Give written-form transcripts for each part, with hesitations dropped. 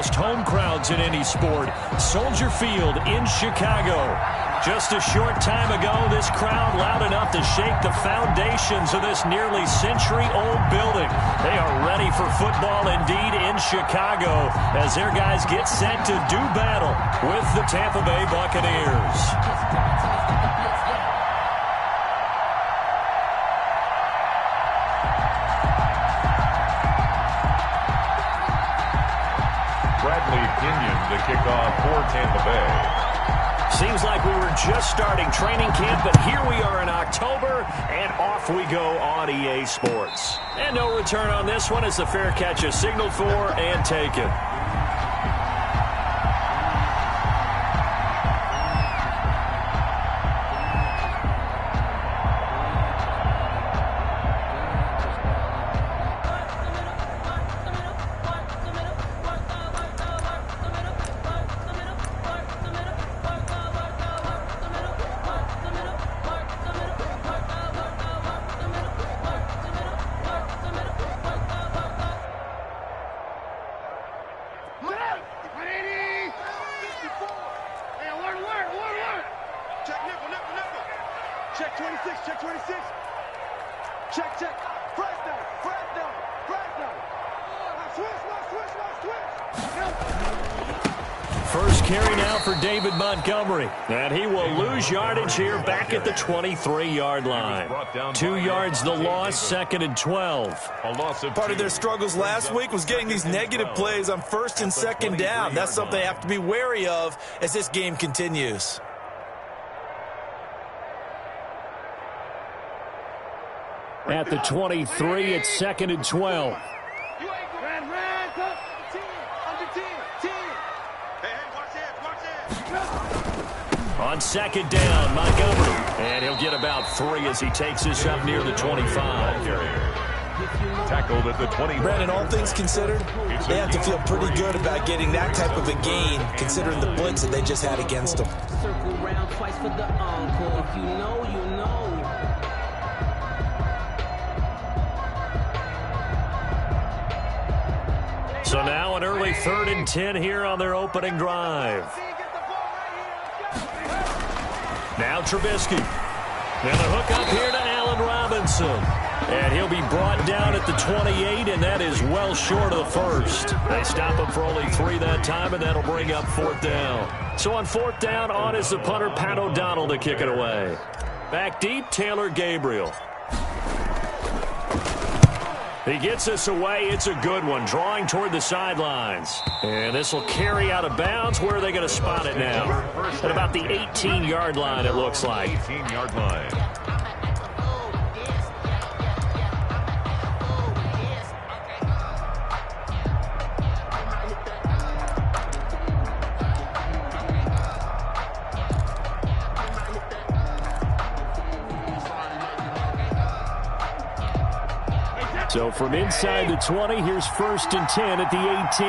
loudest home crowds in any sport. Soldier Field in Chicago. Just a short time ago, this crowd loud enough to shake the foundations of this nearly century-old building. They are ready for football indeed in Chicago as their guys get set to do battle with the Tampa Bay Buccaneers. To kick off for Tampa Bay. Seems like we were just starting training camp, but here we are in October, and off we go on EA Sports. And no return on this one as the fair catch is signaled for and taken. Check 26, check 26. Check, check. Press down, press down, press down. Switch. First carry now for David Montgomery. And he will lose yardage here back at the 23-yard line. 2 yards the loss, 2nd and 12. Part of their struggles last week was getting these negative plays on 1st and 2nd down. That's something they have to be wary of as this game continues. At the 23, it's 2nd and 12. On 2nd down, Montgomery. And he'll get about 3 as he takes this up near the 25. Tackled at the 20. Brandon, all things considered, they have to feel pretty good about getting that type of a gain, considering the blitz that they just had against them. Circle round twice for the encore. If you know, you know. So now an early 3rd and 10 here on their opening drive. Now Trubisky. Now the hook up here to Allen Robinson. And he'll be brought down at the 28, and that is well short of the first. They stop him for only 3 that time, and that'll bring up 4th down. So on 4th down, on is the punter, Pat O'Donnell, to kick it away. Back deep, Taylor Gabriel. He gets this away. It's a good one, drawing toward the sidelines. And this will carry out of bounds. Where are they going to spot it now? At about the 18-yard line, it looks like. 18-yard line. So from inside the 20, here's 1st and 10 at the 18.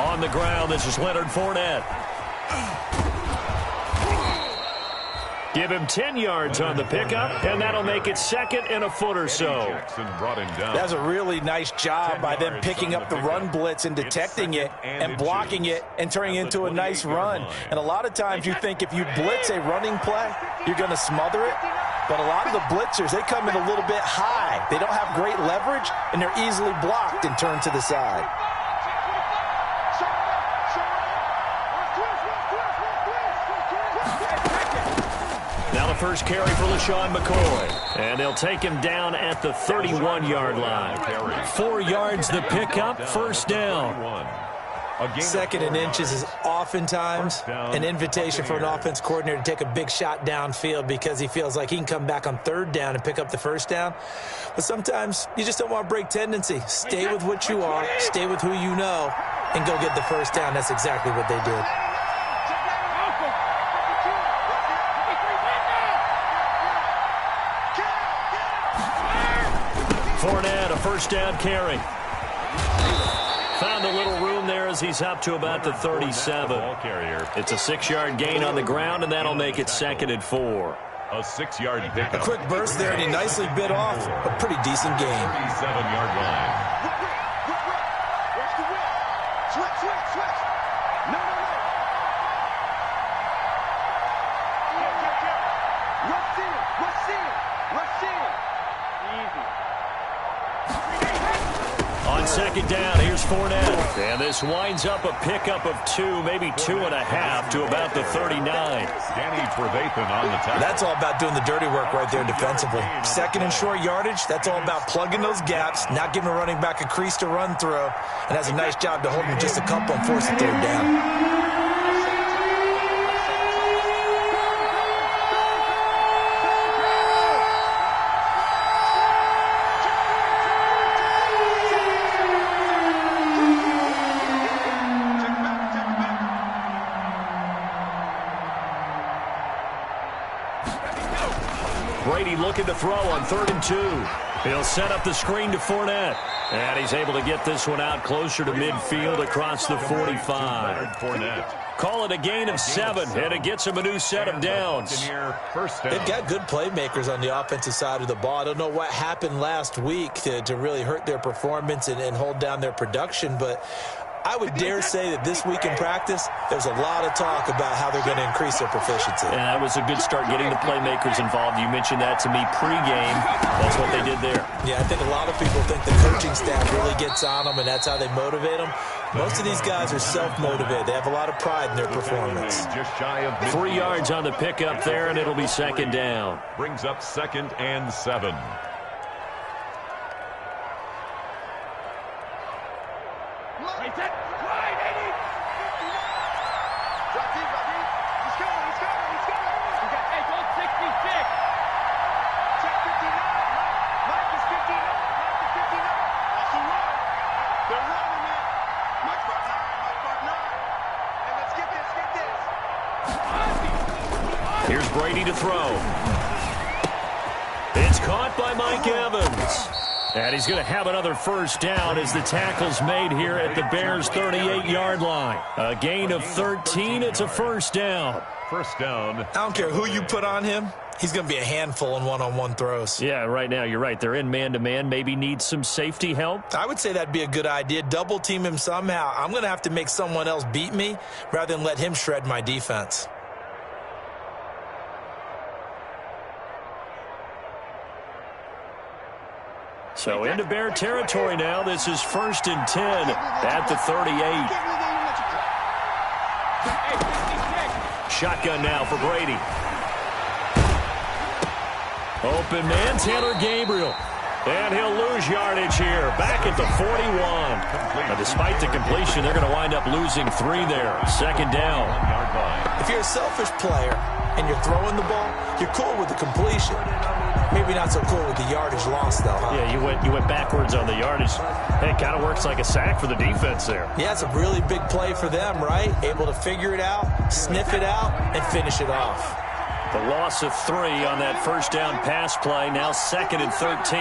On the ground, this is Leonard Fournette. Give him 10 yards on the pickup, and that'll make it 2nd and a foot or so. That's a really nice job by them picking up the run blitz and detecting it and blocking it and turning it into a nice run. And a lot of times you think if you blitz a running play, you're going to smother it. But a lot of the blitzers, they come in a little bit high. They don't have great leverage, and they're easily blocked and turned to the side. First carry for LaShawn McCoy. And they'll take him down at the 31-yard line. 4 yards the pickup, 1st down. 2nd and inches is oftentimes an invitation for an offense coordinator to take a big shot downfield because he feels like he can come back on 3rd down and pick up the 1st down. But sometimes you just don't want to break tendency. Stay with what you are, stay with who you know, and go get the 1st down. That's exactly what they did. Fournette, a 1st down carry. Found a little room there as he's up to about the 37. It's a 6-yard gain on the ground, and that'll make it 2nd and 4. A 6-yard pickup. A quick burst there, and he nicely bit off a pretty decent gain. 37-yard line. Watch the whip. Switch. No. Rush in. Easy. On 2nd down, here's Fournette. And this winds up a pickup of 2, maybe 2.5 to about the 39. Danny Trevathan on the tackle. That's all about doing the dirty work right there defensively. 2nd and short yardage, that's all about plugging those gaps, not giving a running back a crease to run through, and has a nice job to hold him just a couple and force the 3rd down. Brady looking to throw on 3rd and 2. He'll set up the screen to Fournette. And he's able to get this one out closer to midfield across the 45. Call it a gain of 7, and it gets him a new set of downs. They've got good playmakers on the offensive side of the ball. I don't know what happened last week to really hurt their performance and hold down their production, but I would dare say that this week in practice, there's a lot of talk about how they're going to increase their proficiency. And that was a good start getting the playmakers involved. You mentioned that to me pregame. That's what they did there. Yeah, I think a lot of people think the coaching staff really gets on them, and that's how they motivate them. Most of these guys are self-motivated. They have a lot of pride in their performance. Just shy of 3 yards on the pickup there, and it'll be 2nd down. Brings up 2nd and 7. Here's Brady to throw. It's caught by Mike Evans. And he's going to have another 1st down as the tackle's made here at the Bears' 38-yard line. A gain of 13. It's a 1st down. 1st down. I don't care who you put on him. He's going to be a handful in one-on-one throws. Yeah, right now you're right. They're in man-to-man. Maybe need some safety help. I would say that'd be a good idea. Double team him somehow. I'm going to have to make someone else beat me rather than let him shred my defense. So into Bear territory now. This is 1st and 10 at the 38. Shotgun now for Brady. Open man, Taylor Gabriel. And he'll lose yardage here. Back at the 41. Now, despite the completion, they're going to wind up losing 3 there. 2nd down. If you're a selfish player and you're throwing the ball, you're cool with the completion. Maybe not so cool with the yardage loss, though, huh? Yeah, you went backwards on the yardage. It kind of works like a sack for the defense there. Yeah, it's a really big play for them, right? Able to figure it out, sniff it out, and finish it off. The loss of 3 on that 1st down pass play. Now 2nd and 13.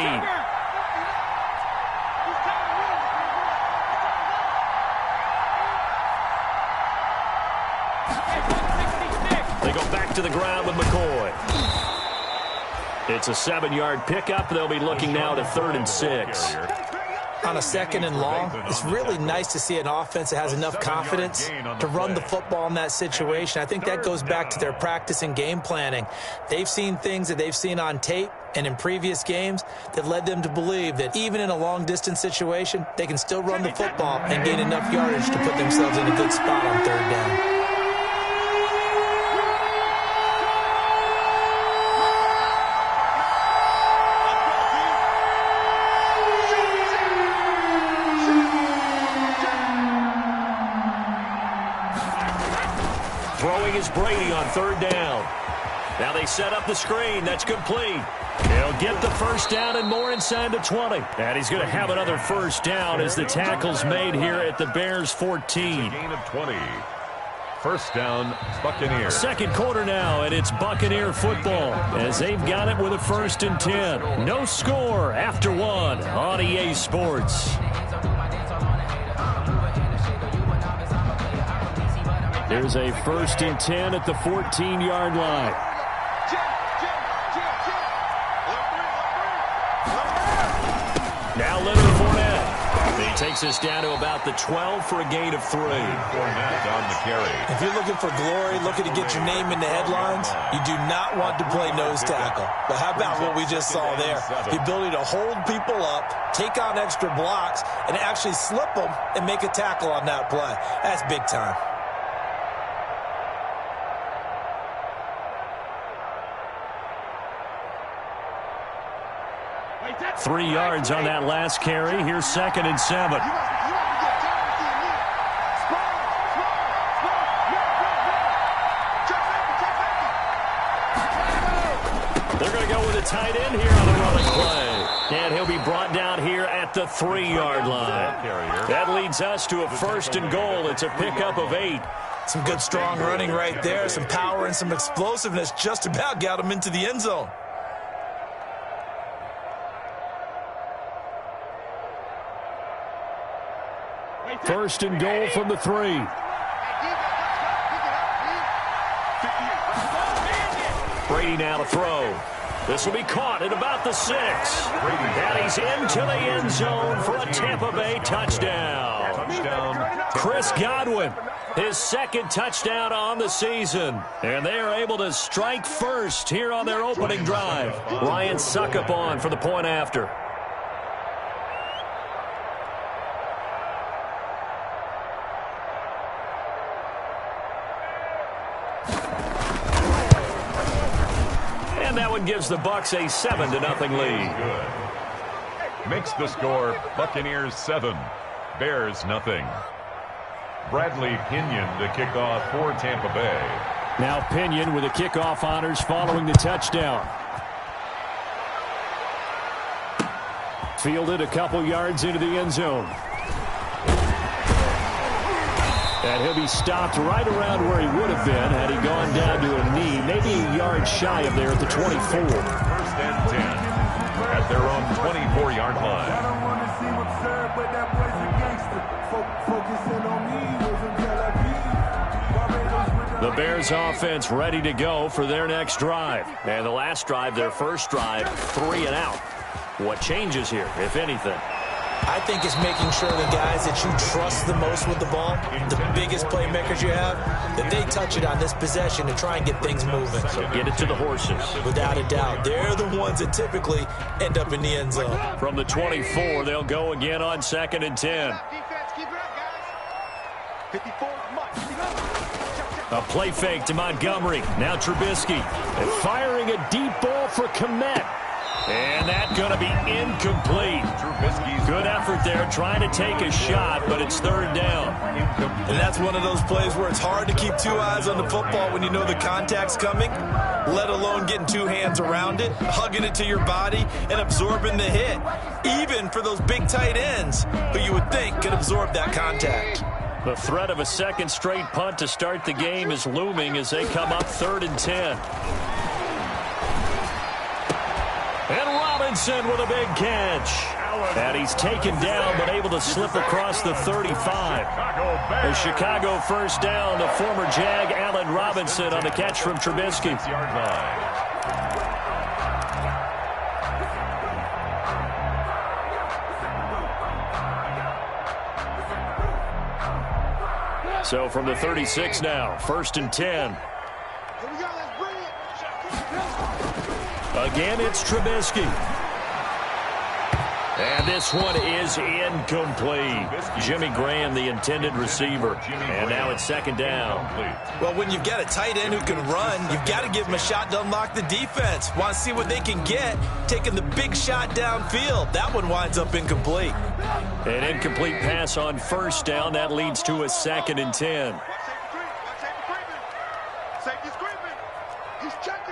They go back to the ground with McCoy. It's a 7-yard pickup. They'll be looking now to 3rd and 6. On a 2nd and long, it's really nice to see an offense that has enough confidence to run the football in that situation. I think that goes back to their practice and game planning. They've seen things that they've seen on tape and in previous games that led them to believe that even in a long-distance situation, they can still run the football and gain enough yardage to put themselves in a good spot on 3rd down. Throwing is Brady on 3rd down. Now they set up the screen. That's complete. He'll get the 1st down and more inside the 20. And he's going to have another 1st down as the tackle's made here at the Bears' 14. Gain of 20. 1st down, Buccaneers. 2nd quarter now, and it's Buccaneer football as they've got it with a 1st and 10. No score after 1 on EA Sports. Here's a 1st and 10 at the 14-yard line. Now Leonard Fournette. He takes us down to about the 12 for a gain of 3. Fournette on the carry. If you're looking for glory, looking to get your name in the headlines, you do not want to play nose tackle. But how about what we just saw there? The ability to hold people up, take on extra blocks, and actually slip them and make a tackle on that play. That's big time. Three yards on that last carry. Here's 2nd and 7. They're going to go with a tight end here on the running play. And he'll be brought down here at the 3-yard line. That leads us to a 1st and goal. It's a pickup of 8. Some good, strong running right there. Some power and some explosiveness just about got him into the end zone. 1st and goal from the 3. Brady now to throw. This will be caught at about the 6. And he's into the end zone for a Tampa Bay touchdown. Chris Godwin, his 2nd touchdown on the season. And they are able to strike first here on their opening drive. Ryan Suckup on for the point after. And that one gives the Bucs a 7-0 lead. Good. Makes the score Buccaneers 7, Bears nothing. Bradley Pinion to kick off for Tampa Bay. Now Pinion with the kickoff honors following the touchdown. Fielded a couple yards into the end zone. And he'll be stopped right around where he would have been had he gone down to a knee, maybe a yard shy of there at the 24. 1st and 10 at their own 24-yard line. The Bears offense ready to go for their next drive. And the last drive, their first drive, 3 and out. What changes here, if anything? I think it's making sure the guys that you trust the most with the ball, the biggest playmakers you have, that they touch it on this possession to try and get things moving. So get it to the horses. Without a doubt. They're the ones that typically end up in the end zone. From the 24, they'll go again on 2nd and 10. A play fake to Montgomery. Now Trubisky. And firing a deep ball for Kmet. And that's going to be incomplete. Trubisky's good effort there trying to take a shot, but it's 3rd down. And that's one of those plays where it's hard to keep 2 eyes on the football when you know the contact's coming, let alone getting 2 hands around it, hugging it to your body, and absorbing the hit. Even for those big tight ends who you would think could absorb that contact. The threat of a 2nd straight punt to start the game is looming as they come up 3rd and 10. And Robinson with a big catch. And he's taken down but able to slip across the 35. A Chicago 1st down. The former Jag Allen Robinson on the catch from Trubisky. So from the 36 now, 1st and 10. Again, it's Trubisky. And this one is incomplete. Jimmy Graham, the intended receiver. And now it's 2nd down. Well, when you've got a tight end who can run, you've got to give him a shot to unlock the defense. Want to see what they can get, taking the big shot downfield. That one winds up incomplete. An incomplete pass on 1st down. That leads to a 2nd and 10. Safety's creeping. He's checking.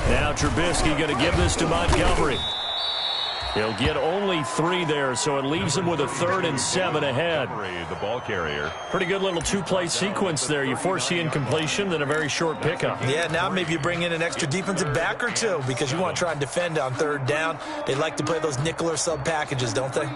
Now Trubisky going to give this to Montgomery. He'll get only 3 there, so it leaves him with a 3rd and 7 ahead. The ball carrier. Pretty good little 2-play sequence there. You force the incompletion, then a very short pickup. Yeah, now maybe you bring in an extra defensive back or 2 because you want to try and defend on 3rd down. They like to play those nickel or sub packages, don't they?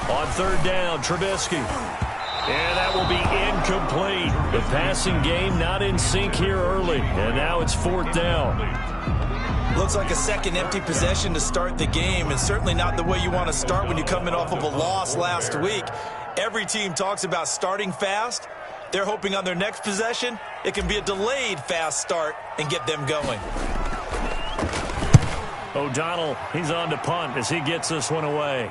On third down, Trubisky. And that will be incomplete. The passing game not in sync here early. And now it's fourth down. Looks like a second empty possession to start the game, and certainly not the way you want to start when you come in off of a loss last week. Every team talks about starting fast. They're hoping on their next possession, it can be a delayed fast start and get them going. O'Donnell, he's on to punt as he gets this one away.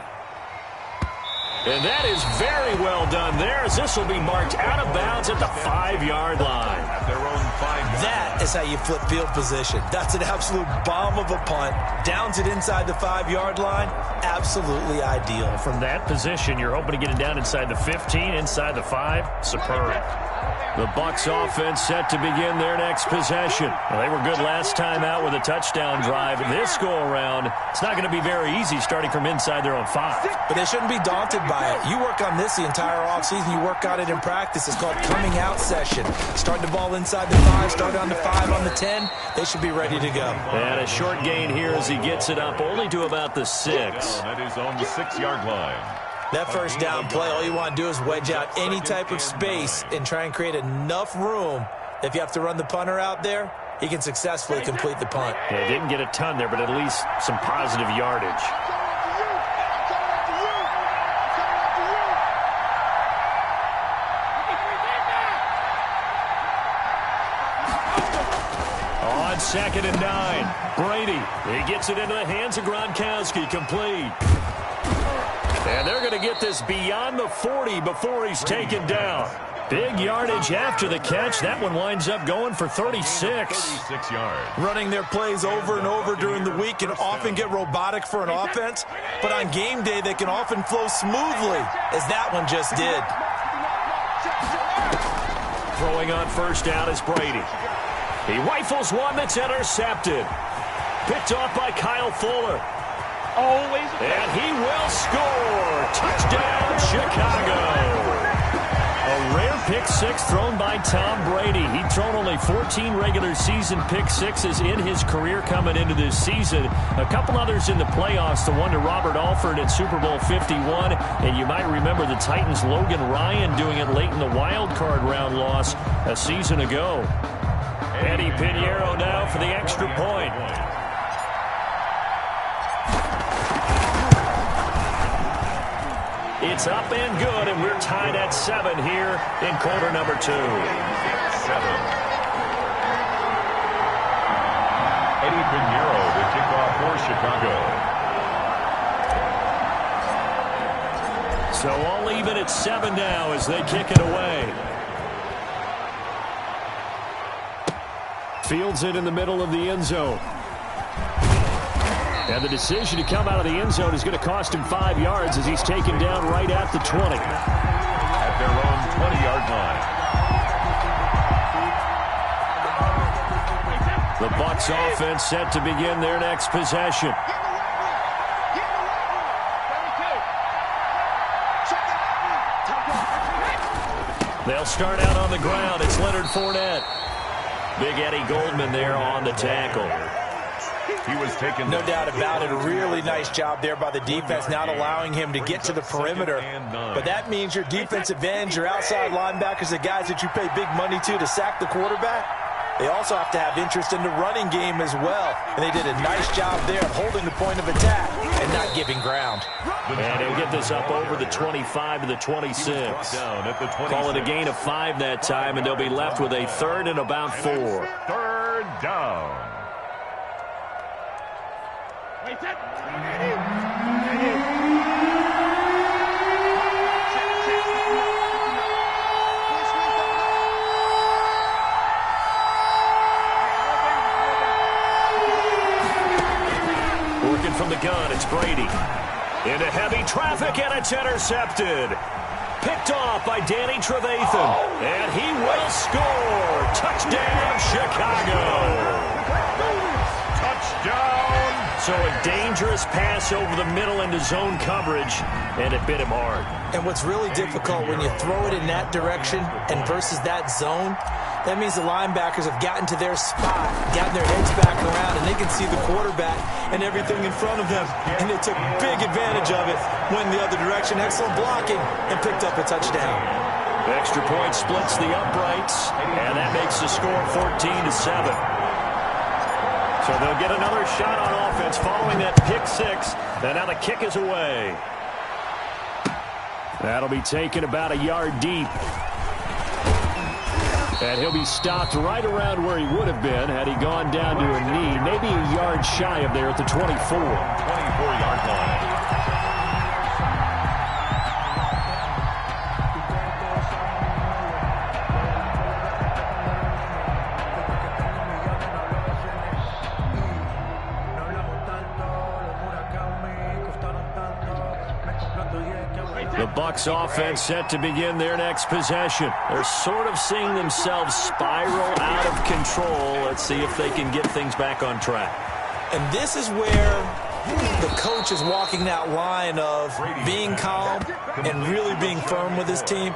And that is very well done there, as this will be marked out of bounds at the 5-yard line. At their own 5. That is how you flip field position. That's an absolute bomb of a punt. Downs it inside the 5-yard line. Absolutely ideal. From that position, you're hoping to get it down inside the 15, inside the 5. Superb. The Bucs offense set to begin their next possession. Well, they were good last time out with a touchdown drive. This go-around, it's not going to be very easy starting from inside their own 5. But they shouldn't be daunted by it. You work on this the entire offseason. You work on it in practice. It's called coming out session. Start the ball inside the 5, start on the 5, on the 10. They should be ready to go. And a short gain here as he gets it up only to about the 6. That is on the 6-yard line. That first down play, all you want to do is wedge out any type of space and try and create enough room. If you have to run the punter out there, he can successfully complete the punt. Yeah, didn't get a ton there, but at least some positive yardage. On 2nd and 9, Brady. He gets it into the hands of Gronkowski, complete. And they're going to get this beyond the 40 before he's taken down. Big yardage after the catch. That one winds up going for 36. 36 yards. Running their plays over and over during the week can often get robotic for an offense, but on game day they can often flow smoothly, as that one just did. Throwing on first down is Brady. He rifles one that's intercepted. Picked off by Kyle Fuller. And he will score. Touchdown, Chicago. A rare pick 6 thrown by Tom Brady. He'd thrown only 14 regular season pick 6s in his career coming into this season. A couple others in the playoffs, the one to Robert Alford at Super Bowl 51. And you might remember the Titans' Logan Ryan doing it late in the wild card round loss a season ago. Eddie Pinheiro now for the extra point. It's up and good, and we're tied at 7 here in quarter number 2. 7. Eddie Pinheiro, the kickoff for Chicago. So all even at 7 now as they kick it away. Fields it in the middle of the end zone. And the decision to come out of the end zone is going to cost him 5 yards as he's taken down right at the 20. At their own 20-yard line. The Bucs offense set to begin their next possession. They'll start out on the ground. It's Leonard Fournette. Big Eddie Goldman there on the tackle. He was taken. No doubt about it. A really nice job there by the defense, not allowing him to get to the perimeter. But that means your defensive ends, your outside linebackers, the guys that you pay big money to sack the quarterback, they also have to have interest in the running game as well. And they did a nice job there of holding the point of attack and not giving ground. And he'll get this up over the 25 to the 26. Call it a gain of 5 that time, and they'll be left with a 3rd and about 4. 3rd down. Working from the gun, it's Brady. Into heavy traffic, and it's intercepted. Picked off by Danny Trevathan. And he will score. Touchdown, Chicago. Touchdown, So a dangerous pass over the middle into zone coverage, and it bit him hard. And what's really difficult when you throw it in that direction and versus that zone, that means the linebackers have gotten to their spot, gotten their heads back around, and they can see the quarterback and everything in front of them. And they took big advantage of it, went the other direction, excellent blocking, and picked up a touchdown. The extra point splits the uprights, and that makes the score 14-7. So they'll get another shot on offense following that pick six. And now the kick is away. That'll be taken about a yard deep. And he'll be stopped right around where he would have been had he gone down to a knee. Maybe a yard shy of there at the 24. 24-yard line. The Bucs offense set to begin their next possession. They're sort of seeing themselves spiral out of control. Let's see if they can get things back on track. And this is where the coach is walking that line of being calm and really being firm with his team.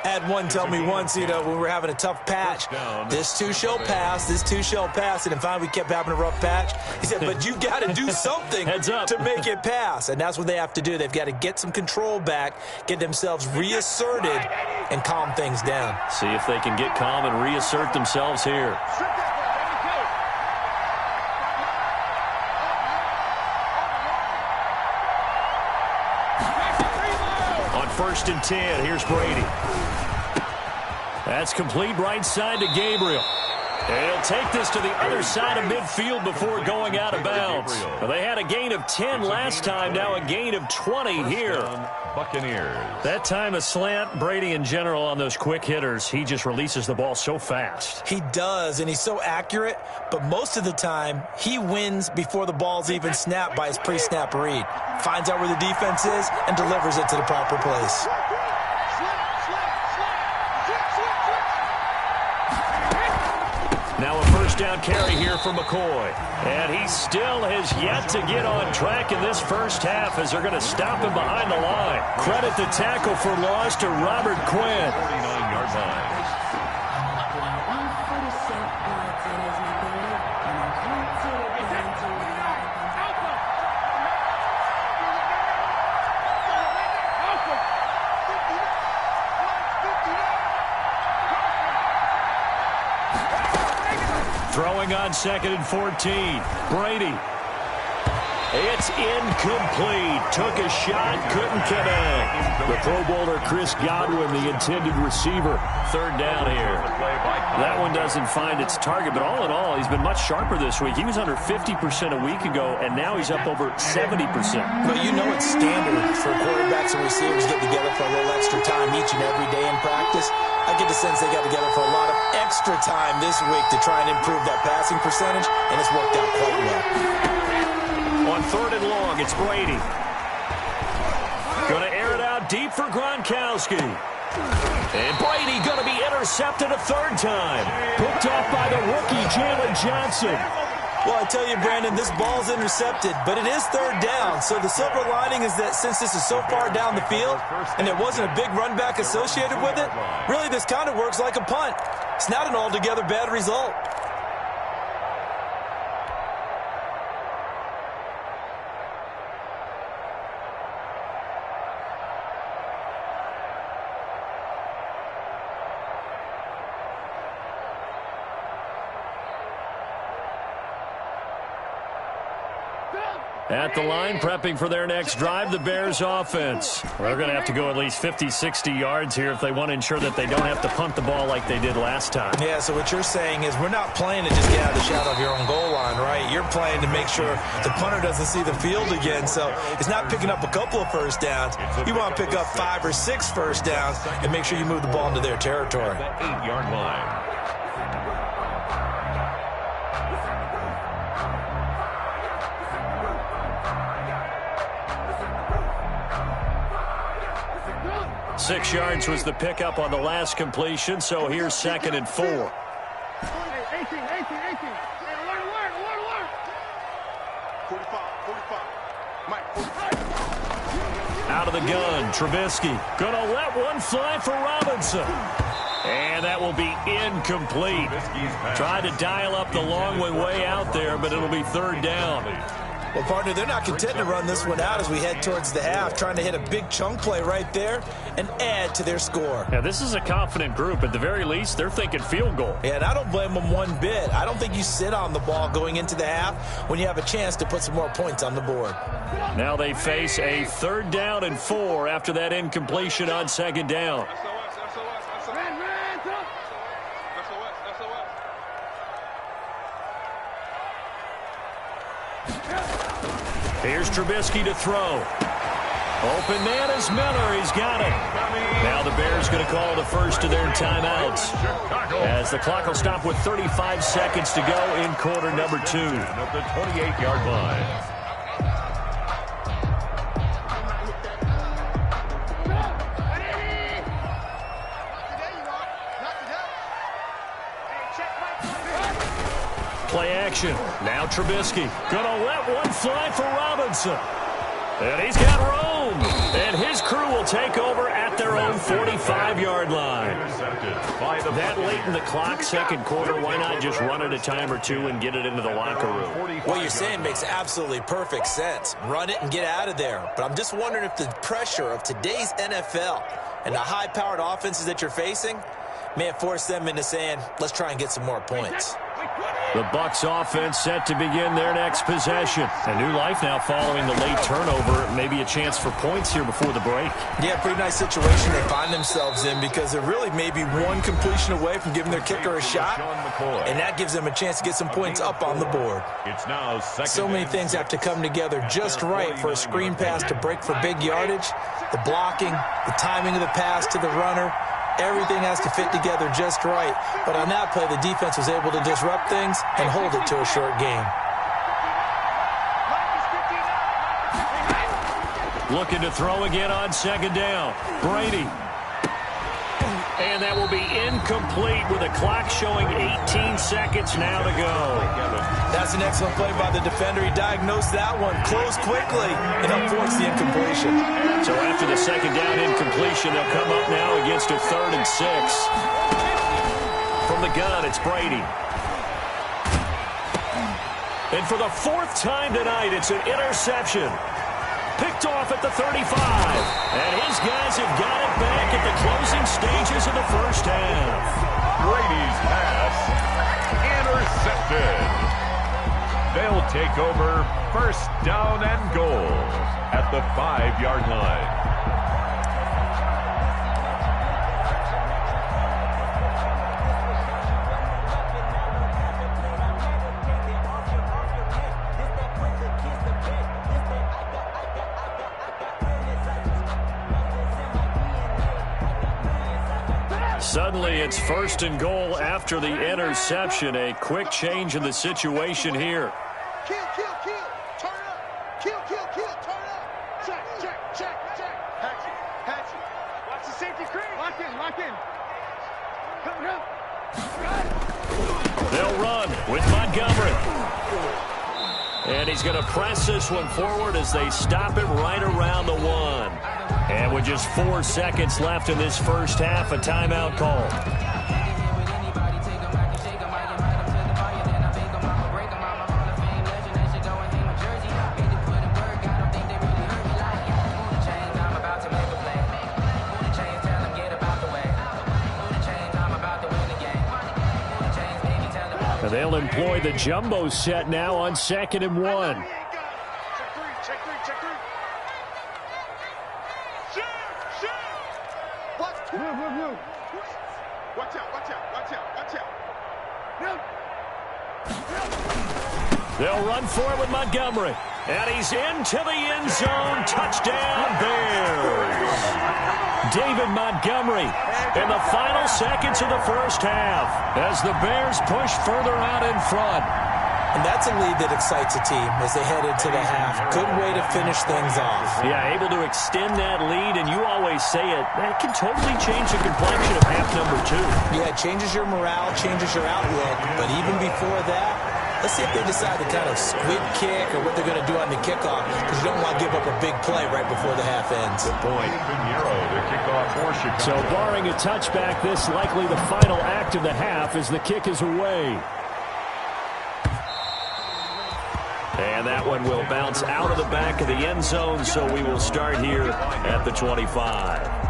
I had one tell me once, when we were having a tough patch, this too shall pass, this too shall pass. And finally we kept having a rough patch. He said, but you got to do something to make it pass. And that's what they have to do. They've got to get some control back, get themselves reasserted, and calm things down. See if they can get calm and reassert themselves here. On 1st and 10, here's Brady. That's complete right side to Gabriel. And he'll take this to the other side of midfield before going out of bounds. Well, they had a gain of 10 last time, now a gain of 20 here. Buccaneers. That time a slant. Brady in general on those quick hitters, he just releases the ball so fast. He does, and he's so accurate, but most of the time he wins before the ball's even snapped by his pre-snap read. Finds out where the defense is and delivers it to the proper place. Now a first down carry here for McCoy. And he still has yet to get on track in this first half as they're going to stop him behind the line. Credit the tackle for loss to Robert Quinn. 49-yard line. Throwing on 2nd and 14. Brady. It's incomplete. Took a shot, couldn't connect. The Pro Bowler Chris Godwin, the intended receiver. 3rd down here. That one doesn't find its target, but all in all, he's been much sharper this week. He was under 50% a week ago, and now he's up over 70%. But you know it's standard for quarterbacks and receivers to get together for a little extra time each and every day in practice. I get the sense they got together for a lot of extra time this week to try and improve that passing percentage, and it's worked out quite well. On 3rd and long, it's Brady. Going to air it out deep for Gronkowski. And Brady going to be intercepted a 3rd time. Picked off by the rookie, Jalen Johnson. Well, I tell you, Brandon, this ball's intercepted, but it is 3rd down. So the silver lining is that since this is so far down the field and there wasn't a big run back associated with it, really this kind of works like a punt. It's not an altogether bad result. At the line, prepping for their next drive, the Bears offense. They're going to have to go at least 50, 60 yards here if they want to ensure that they don't have to punt the ball like they did last time. Yeah, so what you're saying is we're not playing to just get out of the shadow of your own goal line, right? You're playing to make sure the punter doesn't see the field again. So it's not picking up a couple of first downs. You want to pick up 5 or 6 first downs and make sure you move the ball into their territory. 8-yard line. Six yards was the pickup on the last completion, so here's 2nd and 4. 18. Hey, alert. 45. Mike, 45. Out of the gun, Trubisky. Gonna let one fly for Robinson. And that will be incomplete. Tried to dial up the long way out there, but it'll be third down. Well, partner, they're not content to run this one out as we head towards the half, trying to hit a big chunk play right there and add to their score. Yeah, this is a confident group. At the very least, they're thinking field goal. Yeah, and I don't blame them one bit. I don't think you sit on the ball going into the half when you have a chance to put some more points on the board. Now they face a 3rd down and 4 after that incompletion on 2nd down. Here's Trubisky to throw. Open man is Miller. He's got it. Now the Bears going to call the first of their timeouts as the clock will stop with 35 seconds to go in quarter number 2. At the 28-yard line. Play action. Now Trubisky. Gonna let one fly for Robinson. And he's got room. And his crew will take over at their own 45-yard line. That late in the clock, 2nd quarter, why not just run it a time or two and get it into the locker room? What you're saying makes absolutely perfect sense. Run it and get out of there. But I'm just wondering if the pressure of today's NFL and the high-powered offenses that you're facing may have forced them into saying, let's try and get some more points. The Bucs offense set to begin their next possession. A new life now following the late turnover. Maybe a chance for points here before the break. Yeah, pretty nice situation they find themselves in because they're really maybe one completion away from giving their kicker a shot, and that gives them a chance to get some points up on the board. It's now so many things have to come together just right for a screen pass to break for big yardage. The blocking, the timing of the pass to the runner, everything has to fit together just right. But on that play, the defense was able to disrupt things and hold it to a short game. Looking to throw again on 2nd down. Brady. And that will be incomplete with a clock showing 18 seconds now to go. That's an excellent play by the defender. He diagnosed that one, closed quickly, and unforced the incompletion. So after the 2nd down incompletion, they'll come up now against a 3rd and 6. From the gun, it's Brady. And for the 4th time tonight, it's an interception. Picked off at the 35. And his guys have got it back at the closing stages of the first half. Brady's pass intercepted. They'll take over 1st down and goal at the 5-yard line. Suddenly, it's 1st and goal after the interception. A quick change in the situation here. Kill. Turn up. Kill. Turn up. Check. Hatchet. Watch the safety creep. Lock in. Come. They'll run with Montgomery. And he's going to press this one forward as they stop it right around the 1. And with just 4 seconds left in this first half, a timeout call. They'll employ the jumbo set now on 2nd and 1. Check three. Move. Watch out. They'll run for it with Montgomery. And he's into the end zone. Touchdown, Bears. David Montgomery in the final seconds of the first half as the Bears push further out in front. And that's a lead that excites a team as they head into the half. Good way to finish things off. Yeah, able to extend that lead, and you always say it, that can totally change the complexion of half number 2. Yeah, it changes your morale, changes your outlook, but even before that, Let's see if they decide to kind of squib kick or what they're going to do on the kickoff, because you don't want to give up a big play right before the half ends. Good point. The kickoff for Chicago. So barring a touchback, this likely the final act of the half as the kick is away. And that one will bounce out of the back of the end zone, so we will start here at the 25.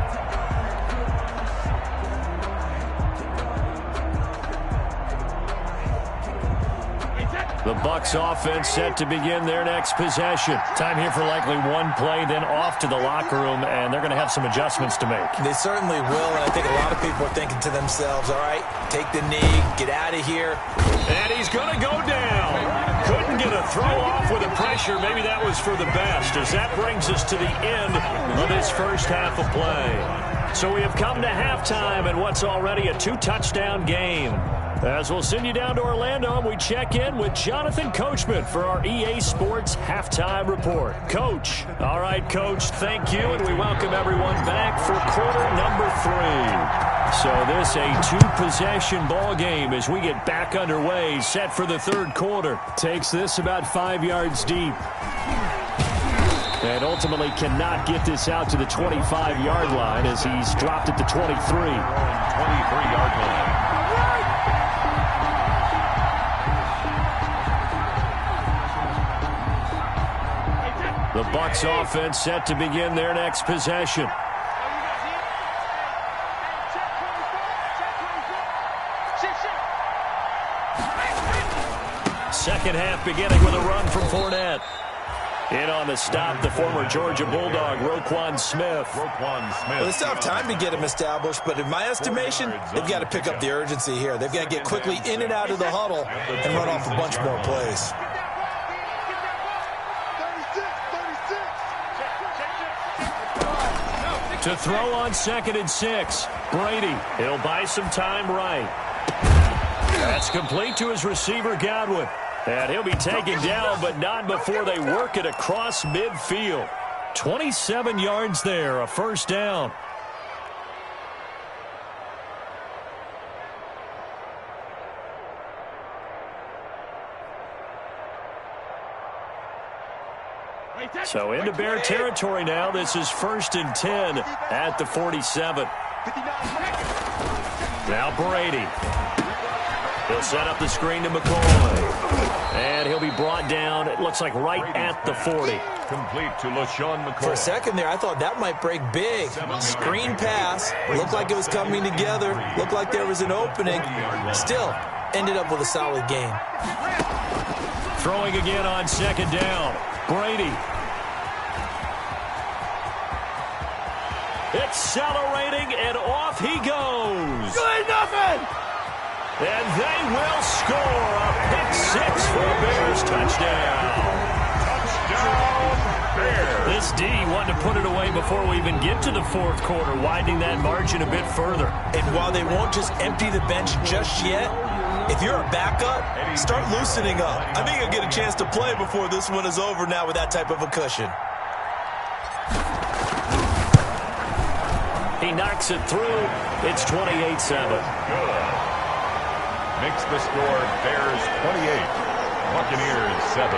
The Bucs offense set to begin their next possession. Time here for likely one play, then off to the locker room, and they're going to have some adjustments to make. They certainly will, and I think a lot of people are thinking to themselves, all right, take the knee, get out of here. And he's going to go down. Couldn't get a throw off with the pressure. Maybe that was for the best, as that brings us to the end of this first half of play. So we have come to halftime in what's already a 2-touchdown game. As we'll send you down to Orlando, and we check in with Jonathan Coachman for our EA Sports Halftime Report. Coach. All right, Coach, thank you, and we welcome everyone back for quarter number 3. So this a 2-possession ball game as we get back underway, set for the third quarter. Takes this about 5 yards deep. And ultimately cannot get this out to the 25-yard line as he's dropped at the 23. 23-yard line. The Bucs offense set to begin their next possession. Second half beginning with a run from Fournette. In on the stop, the former Georgia Bulldog, Roquan Smith. Well, they still have time to get him established, but in my estimation, they've got to pick up the urgency here. They've got to get quickly in and out of the huddle and run off a bunch more plays. To throw on 2nd and 6. Brady, he'll buy some time right. That's complete to his receiver, Godwin. And he'll be taken down, but not before they work it across midfield. 27 yards there, a first down. So into Bear territory now. This is 1st and 10 at the 47. Now Brady. He'll set up the screen to McCoy. And he'll be brought down, it looks like right at the 40. Complete to LaShawn McCoy. For a second there, I thought that might break big. Screen pass. Looked like it was coming together. Looked like there was an opening. Still, ended up with a solid game. Throwing again on 2nd down. Brady. Accelerating, and off he goes. You ain't nothing! And they will score a pick-6 for a Bears touchdown. Touchdown, Bears. This D wanted to put it away before we even get to the fourth quarter, widening that margin a bit further. And while they won't just empty the bench just yet, if you're a backup, start loosening up. I think you'll get a chance to play before this one is over now with that type of a cushion. He knocks it through. It's 28-7. Good. Makes the score Bears 28, Buccaneers 7.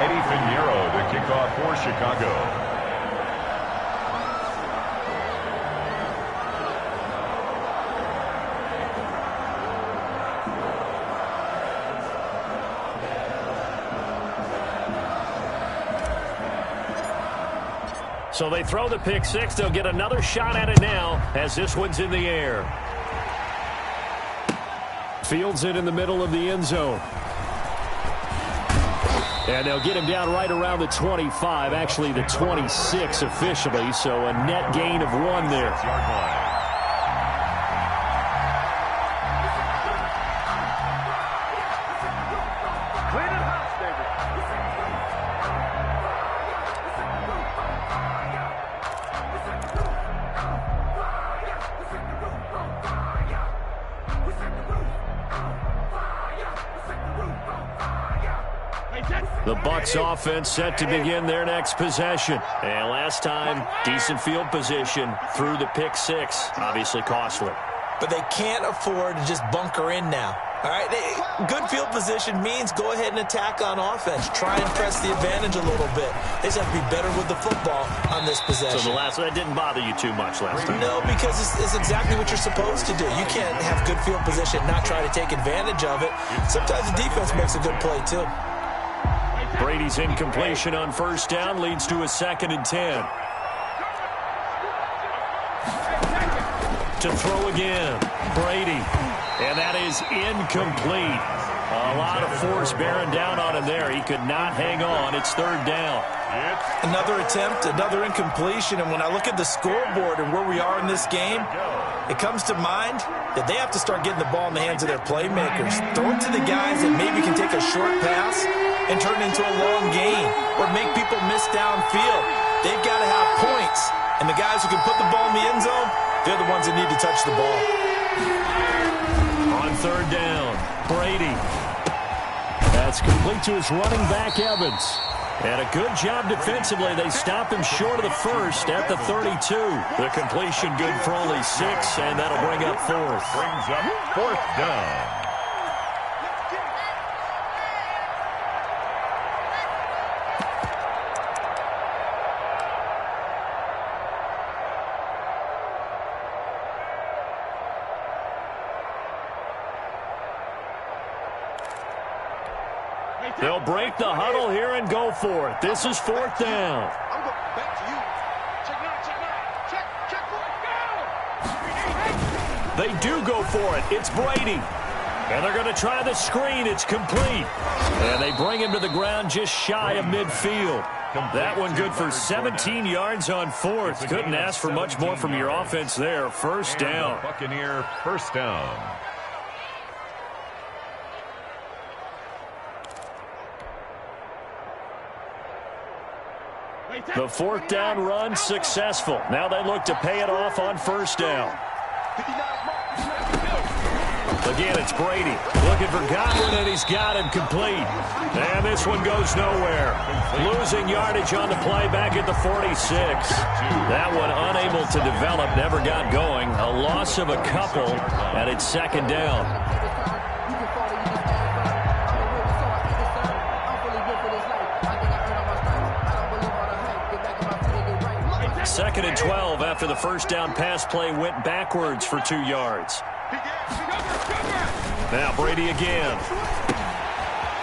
Eddie Pinheiro to kick off for Chicago. So they throw the pick-6. They'll get another shot at it now as this one's in the air. Fields it in the middle of the end zone. And they'll get him down right around the 25, actually the 26 officially, so a net gain of 1 there. The Bucs offense set to begin their next possession. And last time, decent field position through the pick six. Obviously costly. But they can't afford to just bunker in now. All right, good field position means go ahead and attack on offense. Try and press the advantage a little bit. They just have to be better with the football on this possession. So the last one, that didn't bother you too much last time? No, because it's exactly what you're supposed to do. You can't have good field position, not try to take advantage of it. Sometimes the defense makes a good play, too. Brady's incompletion on first down leads to a 2nd and 10. To throw again, Brady. And that is incomplete. A lot of force bearing down on him there. He could not hang on. It's 3rd down. Another attempt, another incompletion. And when I look at the scoreboard and where we are in this game, it comes to mind that they have to start getting the ball in the hands of their playmakers. Throw it to the guys that maybe can take a short pass and turn it into a long gain or make people miss downfield. They've got to have points. And the guys who can put the ball in the end zone, they're the ones that need to touch the ball. On 3rd down, Brady. That's complete to his running back, Evans. And a good job defensively. They stop him short of the first at the 32. The completion good for only 6, and that'll bring up 4th. Brings up 4th down. They'll break the huddle here and go for it. This is 4th down. I'm going back to you. Check 9. Check 4. Go. They do go for it. It's Brady. And they're going to try the screen. It's complete. And they bring him to the ground just shy of midfield. That one good for 17 yards on 4th. Couldn't ask for much more from your offense there. 1st down. Buccaneer 1st down. The 4th down run successful. Now they look to pay it off on 1st down. Again, it's Brady looking for Godwin, and he's got him complete. And this one goes nowhere. Losing yardage on the play back at the 46. That one unable to develop, never got going. A loss of a couple, and it's 2nd down. 2nd and 12 after the 1st down pass play went backwards for 2 yards. Now Brady again.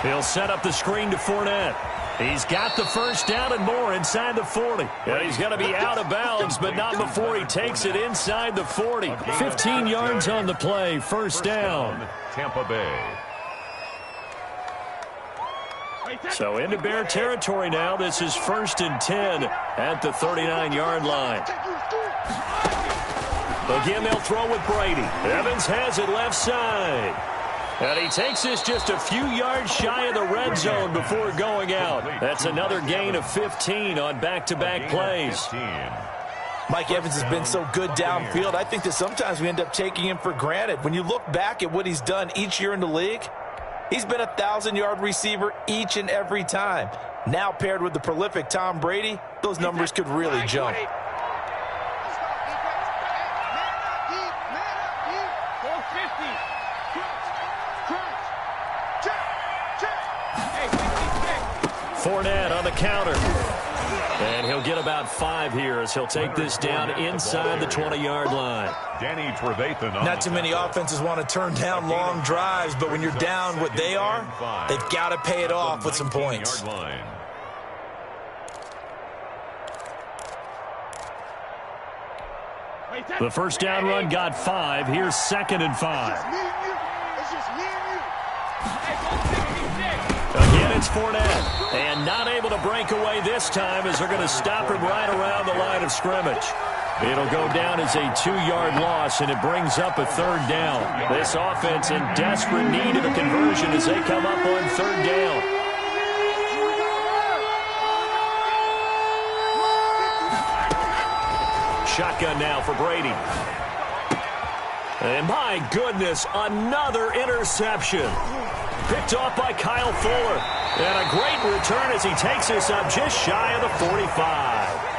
He'll set up the screen to Fournette. He's got the 1st down and more inside the 40. And he's going to be out of bounds, but not before he takes it inside the 40. 15 yards on the play, 1st down. Tampa Bay. So into Bear territory now. This is 1st and 10 at the 39-yard line. Again, they'll throw with Brady. Evans has it left side. And he takes this just a few yards shy of the red zone before going out. That's another gain of 15 on back-to-back plays. Mike Evans has been so good downfield. I think that sometimes we end up taking him for granted. When you look back at what he's done each year in the league, he's been a 1,000-yard receiver each and every time. Now paired with the prolific Tom Brady, those numbers could really jump. Fournette on the counter. And he'll get about 5 here as he'll take this down inside the 20-yard line. Danny Trevathan. Not too many offenses want to turn down long drives, but when you're down what they are, they've got to pay it off with some points. The 1st down run got 5. Here's 2nd and 5. Again, it's Fournette. And not able to break away this time as they're going to stop him right around the line of scrimmage. It'll go down as a 2-yard loss, and it brings up a 3rd down. This offense in desperate need of a conversion as they come up on 3rd down. Shotgun now for Brady. And my goodness, another interception. picked off by Kyle Fuller. And a great return as he takes us up just shy of the 45.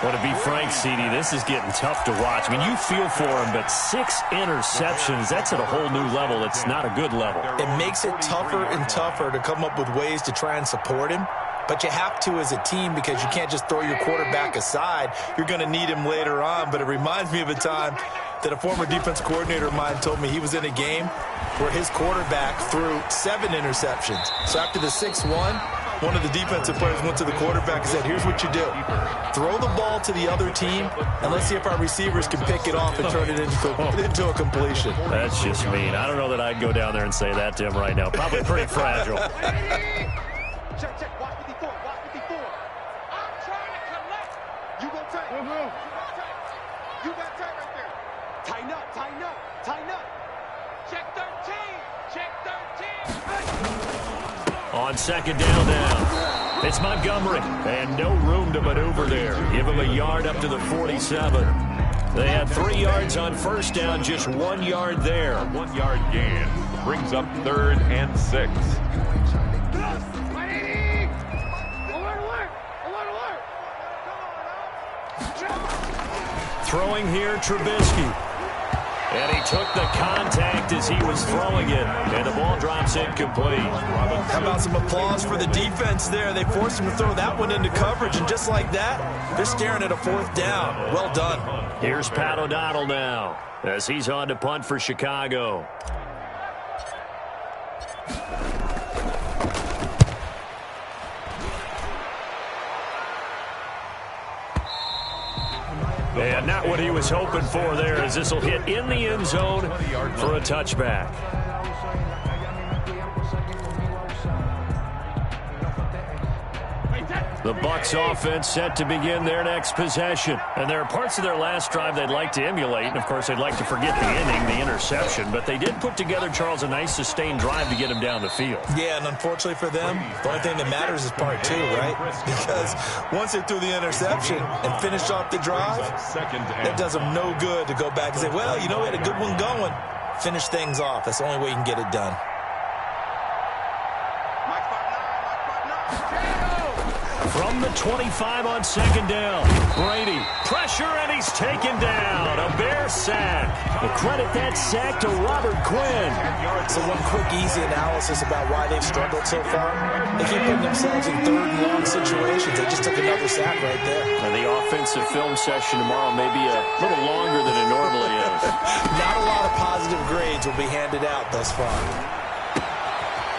Well, to be frank, CD, this is getting tough to watch. I mean, you feel for him, but 6 interceptions, that's at a whole new level. It's not a good level. It makes it tougher and tougher to come up with ways to try and support him. But you have to as a team because you can't just throw your quarterback aside. You're going to need him later on. But it reminds me of a time that a former defense coordinator of mine told me he was in a game where his quarterback threw 7 interceptions. So after the 6-1, one of the defensive players went to the quarterback and said, here's what you do. Throw the ball to the other team, and let's see if our receivers can pick it off and turn it into a completion. That's just mean. I don't know that I'd go down there and say that to him right now. Probably pretty fragile. Check, check. Watch 54. Watch 54. I'm trying to collect. You go tight. You got tight right there. Tighten up, tighten up, tighten up. Check 13. Check 13. On second down now, it's Montgomery, and no room to maneuver there. Give him a yard up to the 47. They had 3 yards on first down, just 1 yard there. 1 yard gain brings up 3rd and 6. Throwing here, Trubisky. And he took the contact as he was throwing it, and the ball drops incomplete. How about some applause for the defense there? They forced him to throw that one into coverage, and just like that, they're staring at a 4th down. Well done. Here's Pat O'Donnell now as he's on to punt for Chicago. And not what he was hoping for there, as this will hit in the end zone for a touchback. The Bucs offense set to begin their next possession. And there are parts of their last drive they'd like to emulate. And, of course, they'd like to forget the inning, the interception. But they did put together, Charles, a nice sustained drive to get him down the field. Yeah, and unfortunately for them, the only thing that matters is part 2, right? Because once they threw the interception and finished off the drive, that does them no good to go back and say, well, you know, we had a good one going. Finish things off. That's the only way you can get it done. From the 25 on second down, Brady, pressure, and he's taken down. A Bear sack. We'll credit that sack to Robert Quinn. So one quick, easy analysis about why they've struggled so far. They keep putting themselves in 3rd and long situations. They just took another sack right there. And the offensive film session tomorrow may be a little longer than it normally is. Not a lot of positive grades will be handed out thus far.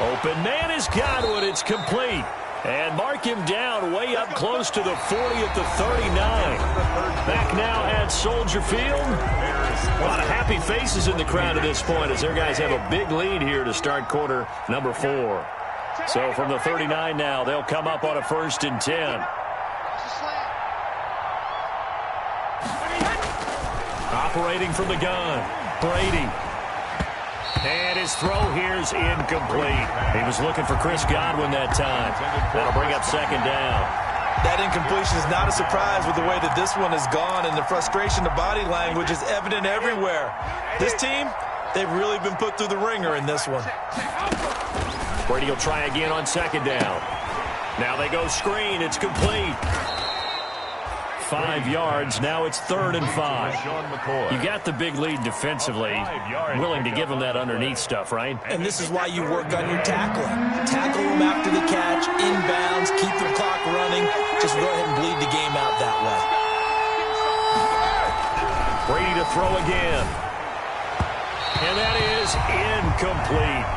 Open man is Godwin. It's complete. And mark him down way up close to the 40 at the 39. Back now at Soldier Field. A lot of happy faces in the crowd at this point as their guys have a big lead here to start quarter number 4. So from the 39 now, they'll come up on a 1st and 10. Operating from the gun, Brady. And his throw here's incomplete. He was looking for Chris Godwin that time. That'll bring up second down. That incompletion is not a surprise with the way that this one has gone, and the frustration, the body language is evident everywhere. This team, they've really been put through the ringer in this one. Brady will try again on second down. Now they go screen. It's complete. 5 yards. Now it's 3rd and 5. You got the big lead defensively. Willing to give them that underneath stuff, right? And this is why you work on your tackling. Tackle them after the catch, inbounds, keep the clock running. Just go ahead and bleed the game out that way. Brady to throw again. And that is incomplete.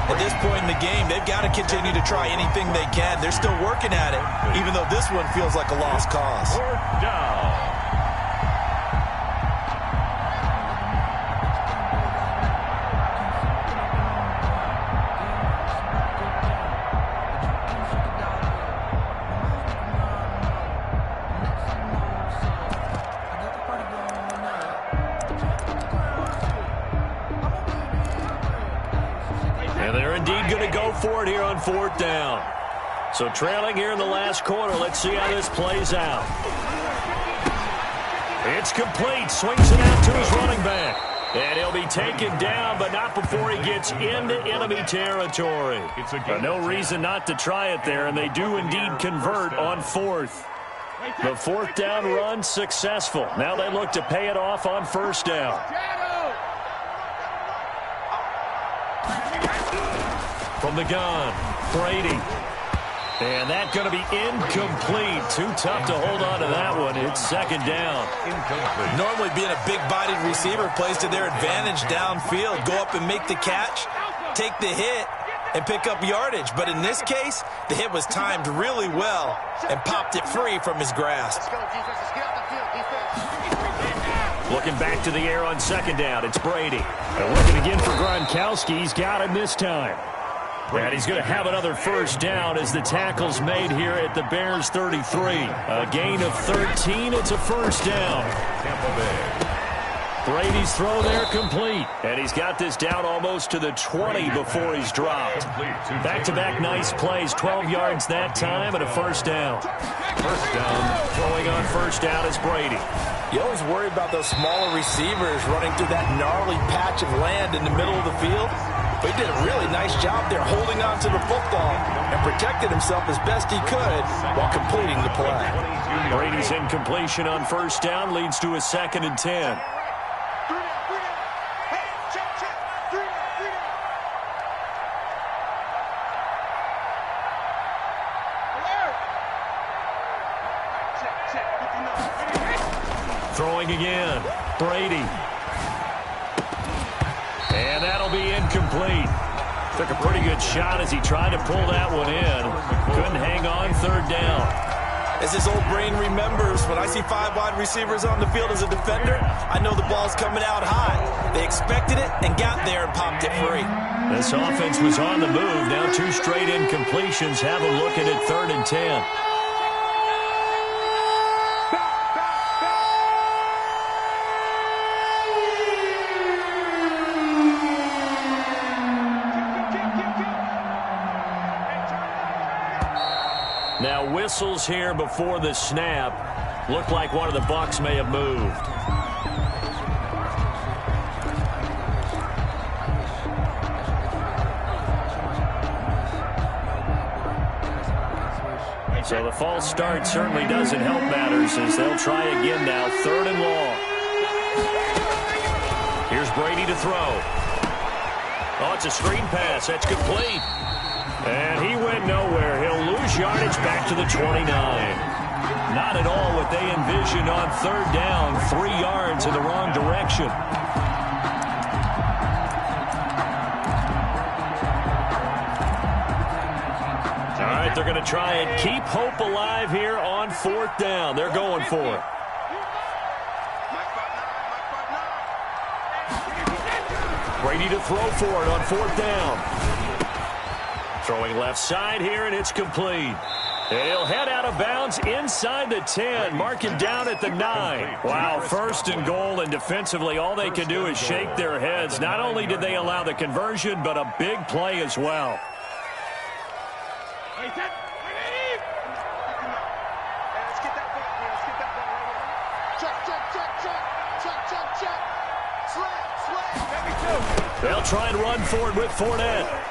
At this point in the game, they've got to continue to try anything they can. They're still working at it, even though this one feels like a lost cause. 4th down. And they're indeed going to go for it here on 4th down. So trailing here in the last quarter. Let's see how this plays out. It's complete. Swings it out to his running back. And he'll be taken down, but not before he gets into enemy territory. No reason not to try it there, and they do indeed convert on fourth. The fourth down run successful. Now they look to pay it off on first down. From the gun, Brady. And that's going to be incomplete. Too tough to hold on to that one. It's second down. Incomplete. Normally being a big-bodied receiver plays to their advantage downfield. Go up and make the catch, take the hit, and pick up yardage. But in this case, the hit was timed really well and popped it free from his grasp. Looking back to the air on second down, it's Brady. And looking again for Gronkowski. He's got him this time. And he's going to have another first down as the tackle's made here at the Bears 33. A gain of 13. It's a first down. Tampa Bay. Brady's throw there complete. And he's got this down almost to the 20 before he's dropped. Back-to-back nice plays. 12 yards that time and a first down. First down. Throwing on first down is Brady. You always worry about those smaller receivers running through that gnarly patch of land in the middle of the field. But he did a really nice job there holding on to the football and protected himself as best he could while completing the play. Brady's incompletion on first down leads to a 2nd and 10. Throwing again, Brady. And that'll be incomplete. Took a pretty good shot as he tried to pull that one in. Couldn't hang on third down. As his old brain remembers, when I see 5 wide receivers on the field as a defender, I know the ball's coming out high. They expected it and got there and popped it free. This offense was on the move. Now 2 straight incompletions have them looking at 3rd and 10. Now whistles here before the snap. Looked like one of the Bucs may have moved. So the false start certainly doesn't help matters as they'll try again now. 3rd and long. Here's Brady to throw. Oh, it's a screen pass. That's complete. And he went nowhere. He'll lose yardage back to the 29. Not at all what they envisioned on 3rd down. 3 yards in the wrong direction. All right, they're going to try and keep hope alive here on 4th down. They're going for it. Brady to throw for it on 4th down. Throwing left side here, and it's complete. And he'll head out of bounds inside the 10. Mark him down at the 9. Wow, 1st and goal, and defensively all they can do is shake their heads. Not only did they allow the conversion, but a big play as well. They'll try and run for it with Fournette.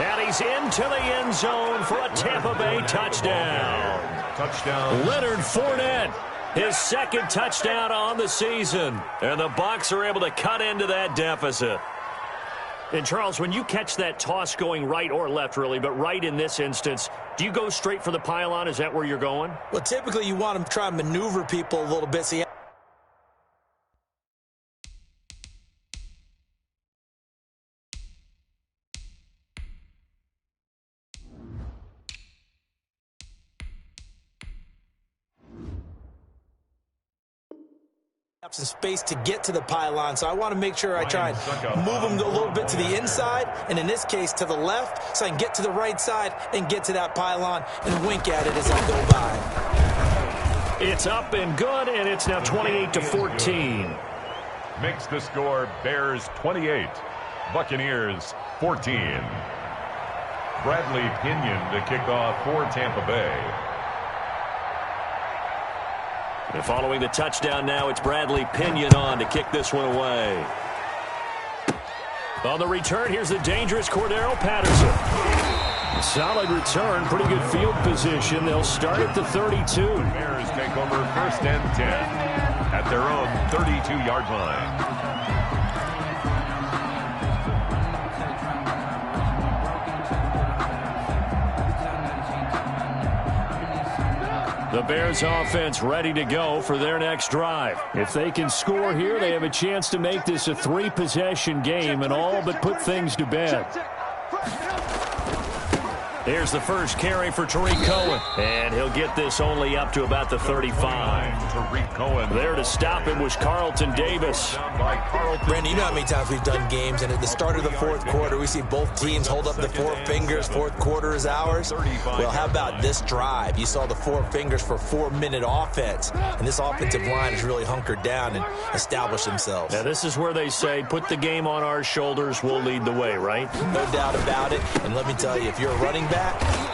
And he's into the end zone for a Tampa Bay touchdown. Touchdown. Leonard Fournette, his 2nd touchdown on the season. And the Bucs are able to cut into that deficit. And, Charles, when you catch that toss going right or left, really, but right in this instance, do you go straight for the pylon? Is that where you're going? Well, typically you want to try and maneuver people a little bit. So you some space to get to the pylon, so I want to make sure I try and move them a little bit to the inside, and in this case to the left, so I can get to the right side and get to that pylon and wink at it as I go by. It's up and good, and it's now 28-14. Makes the score Bears 28, Buccaneers 14. Bradley Pinion to kick off for Tampa Bay. And following the touchdown now, it's Bradley Pinion on to kick this one away. On the return, here's the dangerous Cordero Patterson. Solid return, pretty good field position. They'll start at the 32. Bears take over 1st and 10 at their own 32-yard line. The Bears offense ready to go for their next drive. If they can score here, they have a chance to make this a 3-possession game and all but put things to bed. Here's the first carry for Tariq Cohen. And he'll get this only up to about the 35. Tariq Cohen. There to stop him was Carlton Davis. Brandon, you know how many times we've done games, and at the start of the fourth quarter, we see both teams hold up the 4 fingers. Fourth quarter is ours. Well, how about this drive? You saw the 4 fingers for 4-minute offense, and this offensive line has really hunkered down and established themselves. Now, this is where they say, put the game on our shoulders, we'll lead the way, right? No doubt about it. And let me tell you, if you're a running back,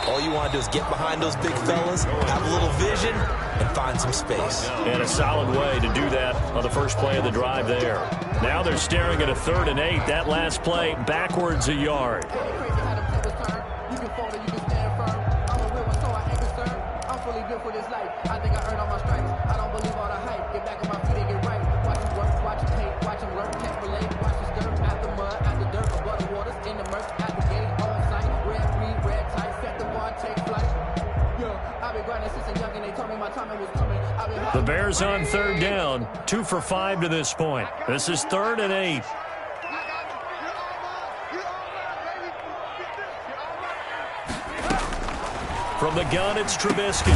all you want to do is get behind those big fellas, have a little vision, and find some space. And a solid way to do that on the first play of the drive there. Now they're staring at a 3rd and 8. That last play, backwards a yard. The Bears on 3rd down, 2 for 5 to this point. This is 3rd and 8. From the gun, it's Trubisky.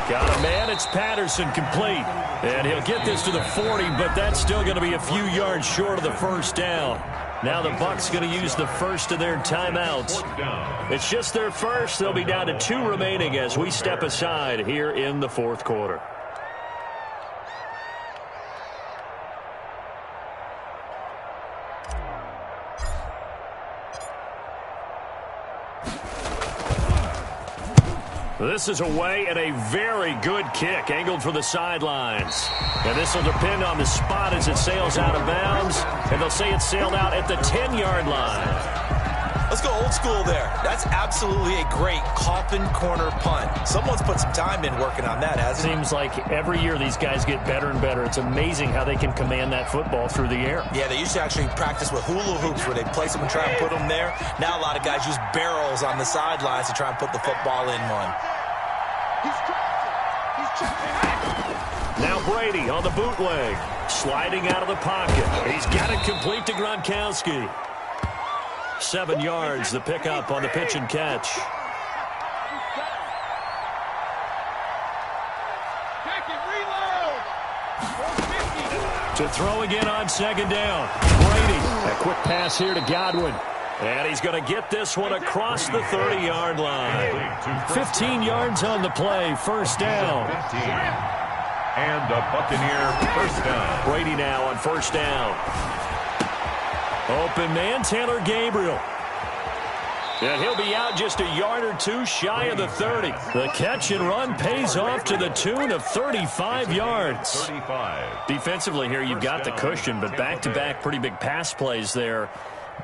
Got a man, it's Patterson, complete. And he'll get this to the 40, but that's still going to be a few yards short of the first down. Now the Bucs going to use the first of their timeouts. It's just their first. They'll be down to 2 remaining as we step aside here in the fourth quarter. This is away and a very good kick, angled for the sidelines. And this will depend on the spot as it sails out of bounds. And they'll say it sailed out at the 10-yard line. Let's go old school there. That's absolutely a great coffin corner punt. Someone's put some time in working on that, hasn't it? Seems like every year these guys get better and better. It's amazing how they can command that football through the air. Yeah, they used to actually practice with hula hoops where they place them and try and put them there. Now a lot of guys use barrels on the sidelines to try and put the football in one. Now Brady on the bootleg, sliding out of the pocket. He's got it complete to Gronkowski. 7 yards, the pickup on the pitch and catch. To throw again on 2nd down. Brady, a quick pass here to Godwin. And he's going to get this one across the 30-yard line. 15 yards on the play, 1st down. And a Buccaneer 1st down. Brady now on 1st down. Open man, Taylor Gabriel. And he'll be out just a yard or 2 shy of the 30. The catch and run pays off to the tune of 35 yards. 35. Defensively here, you've got the cushion, but back-to-back pretty big pass plays there.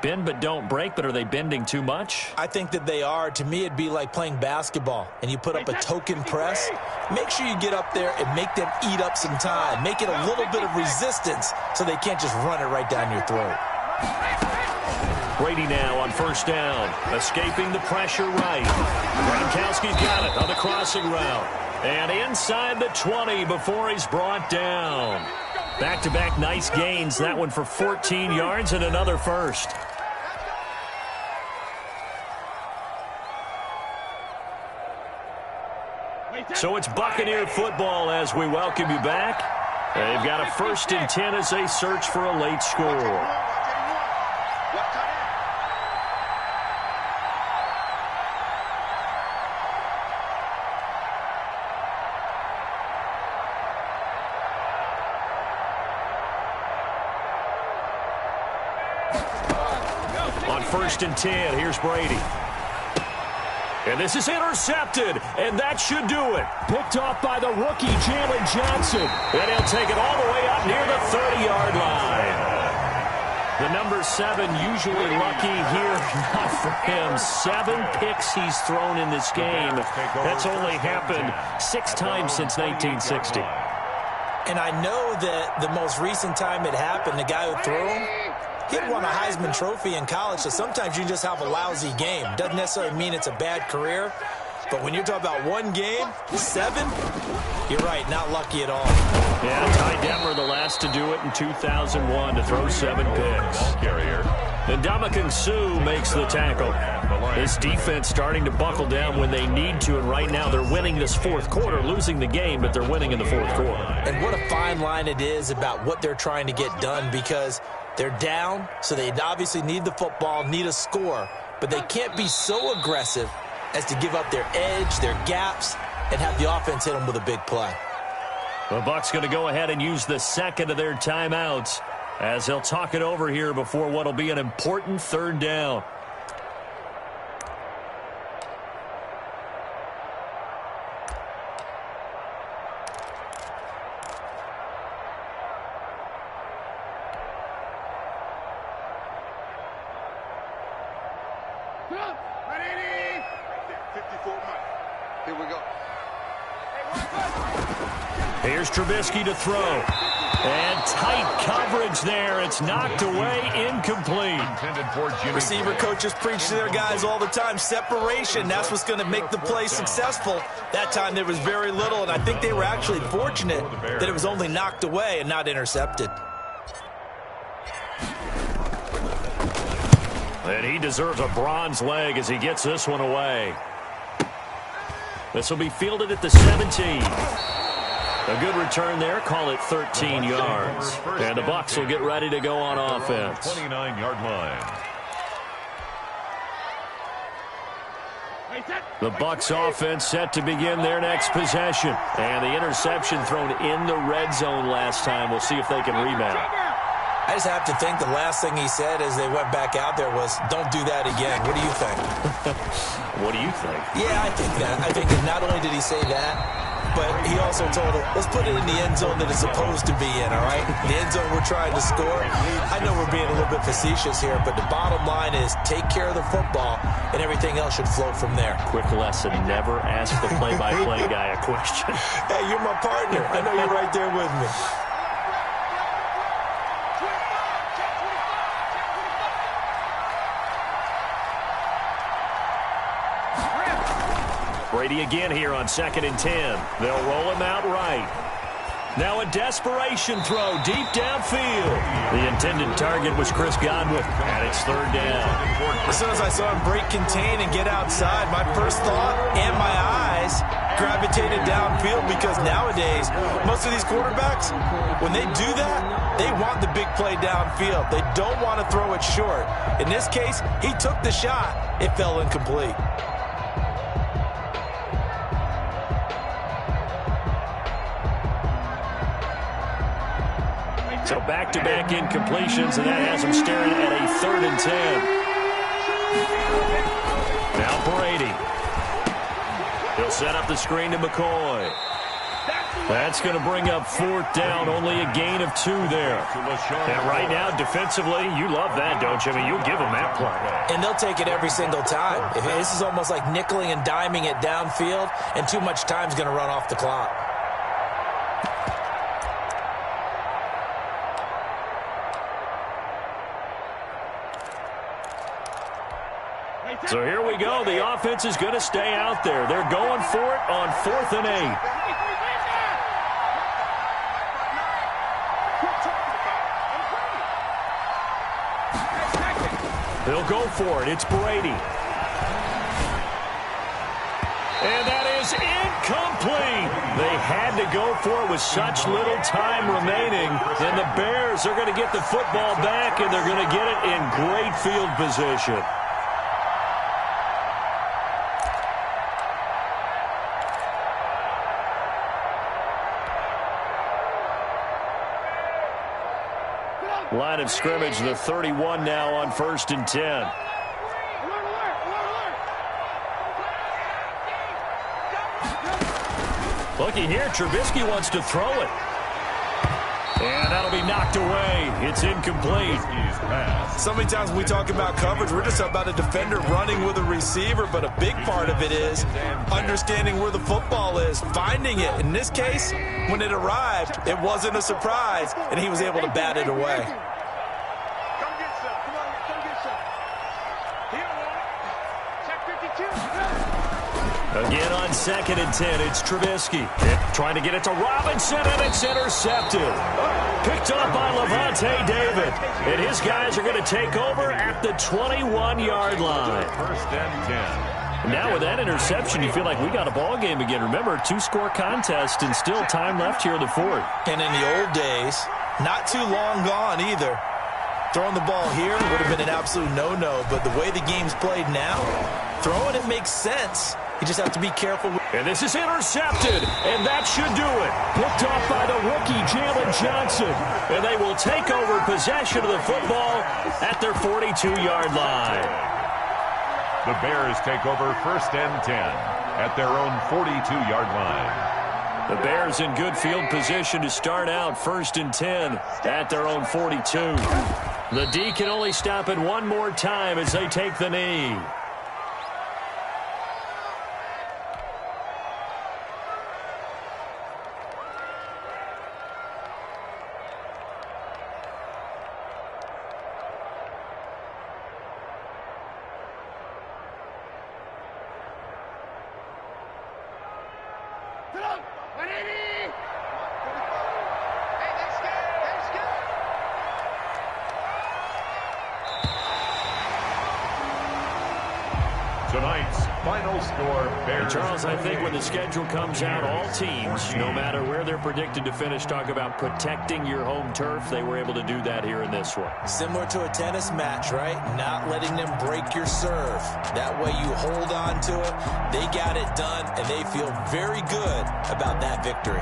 Bend but don't break, but are they bending too much? I think that they are. To me, it'd be like playing basketball, and you put up a token press. Make sure you get up there and make them eat up some time. Make it a little bit of resistance so they can't just run it right down your throat. Brady now on 1st down, escaping the pressure right. Gronkowski's got it on the crossing route. And inside the 20 before he's brought down. Back-to-back nice gains. That one for 14 yards and another first. So it's Buccaneer football as we welcome you back. They've got a 1st and 10 as they search for a late score. On 1st and 10, here's Brady. And this is intercepted, and that should do it. Picked off by the rookie, Jalen Johnson. And he'll take it all the way up near the 30-yard line. The number 7 usually lucky here, not for him. 7 picks he's thrown in this game. That's only happened 6 times since 1960. And I know that the most recent time it happened, the guy who threw him, he had won a Heisman Trophy in college, so sometimes you just have a lousy game. Doesn't necessarily mean it's a bad career, but when you're talking about one game, 7, you're right, not lucky at all. Yeah, Ty Detmer, the last to do it in 2001, to throw 7 picks. And Ndamukong Suh makes the tackle. This defense starting to buckle down when they need to, and right now they're winning this fourth quarter, losing the game, but they're winning in the fourth quarter. And what a fine line it is about what they're trying to get done, because they're down, so they obviously need the football, need a score, but they can't be so aggressive as to give up their edge, their gaps, and have the offense hit them with a big play. The Bucs going to go ahead and use the second of their timeouts as they'll talk it over here before what will be an important third down. Here we go. Here's Trubisky to throw. And tight coverage there. It's knocked away, incomplete. Receiver coaches preach to their guys all the time. Separation, that's what's going to make the play successful. That time there was very little, and I think they were actually fortunate that it was only knocked away and not intercepted. And he deserves a bronze leg as he gets this one away. This will be fielded at the 17. A good return there. Call it 13 yards. And the Bucs will get ready to go on offense. 29-yard line. The Bucs offense set to begin their next possession. And the interception thrown in the red zone last time. We'll see if they can rebound. I just have to think the last thing he said as they went back out there was, don't do that again. What do you think? What do you think? Yeah, I think that. I think that not only did he say that, but he also told him, let's put it in the end zone that it's supposed to be in, all right? The end zone we're trying to score. I know we're being a little bit facetious here, but the bottom line is take care of the football, and everything else should flow from there. Quick lesson, never ask the play-by-play guy a question. Hey, you're my partner. I know you're right there with me. Brady again here on 2nd and 10. They'll roll him out right. Now a desperation throw deep downfield. The intended target was Chris Godwin, and it's 3rd down. As soon as I saw him break contain and get outside, my first thought and my eyes gravitated downfield, because nowadays, most of these quarterbacks, when they do that, they want the big play downfield. They don't want to throw it short. In this case, he took the shot. It fell incomplete. So back-to-back incompletions, and that has him staring at a 3rd and 10. Now Brady. He'll set up the screen to McCoy. That's going to bring up 4th down, only a gain of 2 there. And right now, defensively, you love that, don't you? I mean, you'll give them that play. And they'll take it every single time. This is almost like nickeling and diming it downfield, and too much time's going to run off the clock. So here we go. The offense is going to stay out there. They're going for it on 4th and 8. They'll go for it. It's Brady. And that is incomplete. They had to go for it with such little time remaining. And the Bears are going to get the football back, and they're going to get it in great field position. Line of scrimmage, the 31 now on 1st and 10. Looky here, Trubisky wants to throw it. And that'll be knocked away. It's incomplete. So many times when we talk about coverage, we're just about a defender running with a receiver, but a big part of it is understanding where the football is, finding it. In this case, when it arrived, it wasn't a surprise, and he was able to bat it away. Come get some. Come on, come get some. He don't want it. Check 52. Again on 2nd and 10, it's Trubisky. Trying to get it to Robinson, and it's intercepted. Picked up by Levante David. And his guys are going to take over at the 21-yard line. First and 10. Now with that interception, you feel like we got a ball game again. Remember, 2-score contest and still time left here in the 4th. And in the old days, not too long gone either. Throwing the ball here would have been an absolute no-no, but the way the game's played now, throwing it makes sense. You just have to be careful. And this is intercepted, and that should do it. Picked off by the rookie, Jalen Johnson. And they will take over possession of the football at their 42-yard line. The Bears take over first and 10 at their own 42-yard line. The Bears in good field position to start out first and 10 at their own 42. The D can only stop it one more time as they take the knee. Tonight's final score, Bears. And Charles, I think when the schedule comes out, all teams, no matter where they're predicted to finish, talk about protecting your home turf. They were able to do that here in this one. Similar to a tennis match, right? Not letting them break your serve. That way you hold on to it. They got it done, and they feel very good about that victory.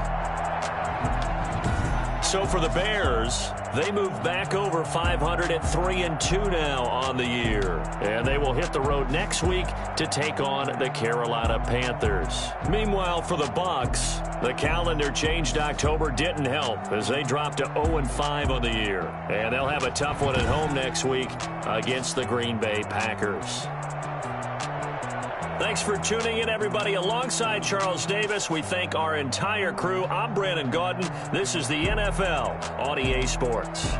So for the Bears, they move back over 500 at 3-2 now on the year. And they will hit the road next week to take on the Carolina Panthers. Meanwhile, for the Bucs, the calendar changed October didn't help as they dropped to 0-5 on the year. And they'll have a tough one at home next week against the Green Bay Packers. Thanks for tuning in, everybody. Alongside Charles Davis, we thank our entire crew. I'm Brandon Gaudin. This is the NFL on EA Sports.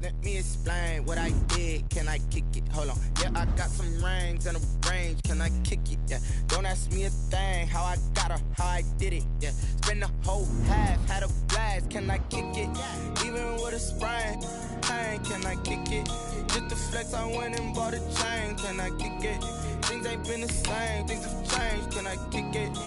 Let me explain what I did. Can I kick it? Hold on. Yeah, I got some rings and a range. Can I kick it? Yeah. Don't ask me a thing. How I got her, how I did it. Yeah. Spend the whole half, had a blast. Can I kick it? Even with a sprain, pain. Can I kick it? Just to flex, I went and bought a chain. Can I kick it? Things ain't been the same. Things have changed. Can I kick it?